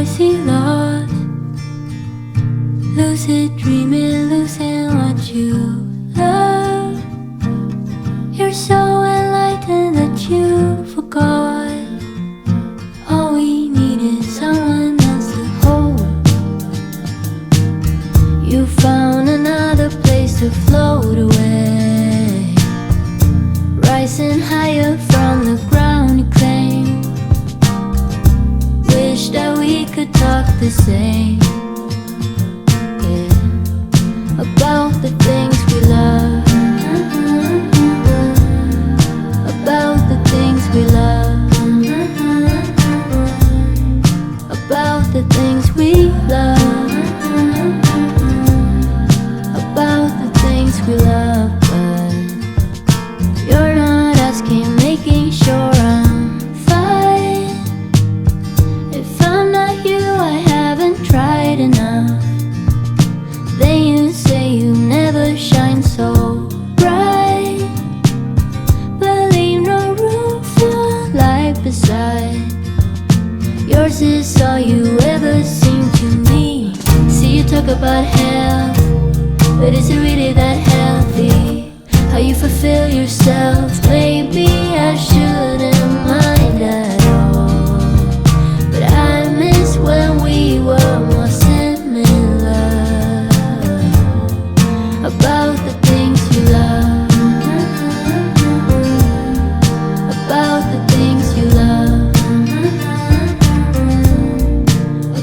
I see lost, lucid dreaming, losing what you love. You're so enlightened that you forgot. All we need is someone else to hold. You found another place to float away, rising higher from the ground you claim. Wish that we could talk the same, yeah, about the things we love, about the things we love, about the things we love, about the things we love. But you're not asking, making sure I'm fine. If I'm not you, I haven't tried enough. Then you say you never shine so bright, but leave no room for light beside. Yours is all you ever seem to need. See you talk about health, but is it really that healthy? How you fulfill yourself? Maybe I shouldn't mind at all, but I miss when we were more similar. About the things you love, about the things you love,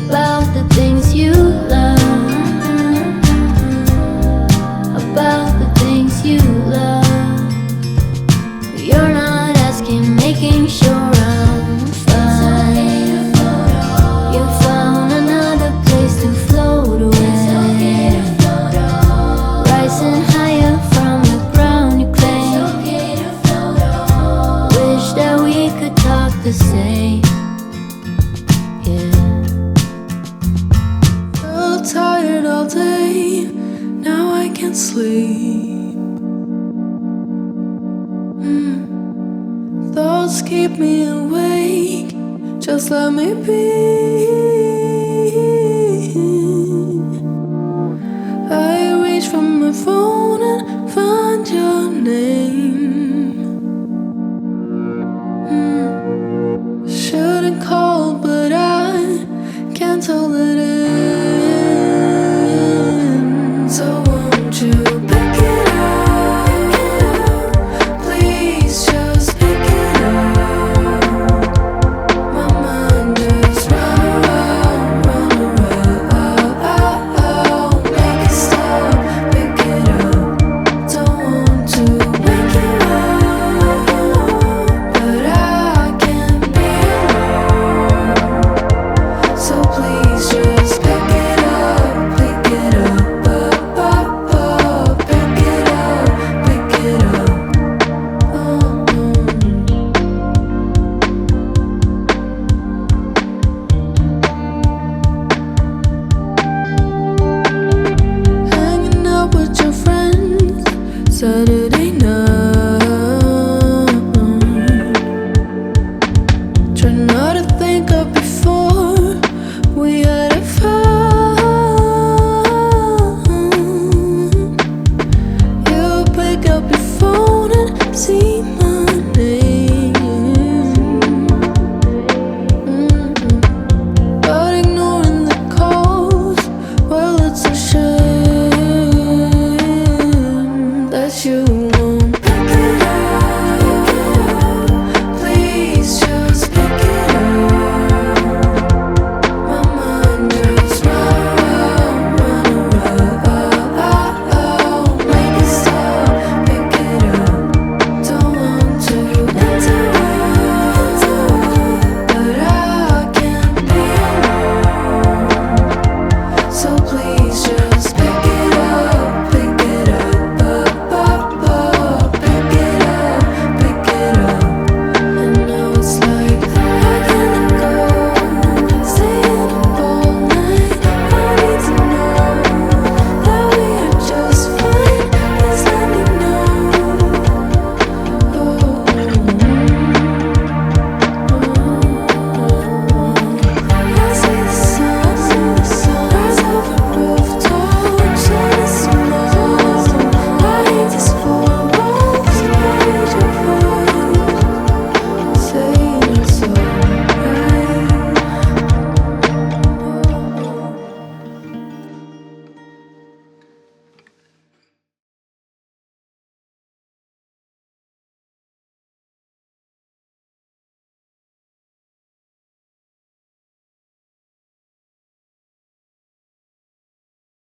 about the things you love, about the things you love. You're not asking, making sure I'm fine. You found another place to float away, rising higher from the ground you claim. Wish that we could talk the same, yeah. Felt tired all day, now I can't sleep. Thoughts keep me awake, just let me be.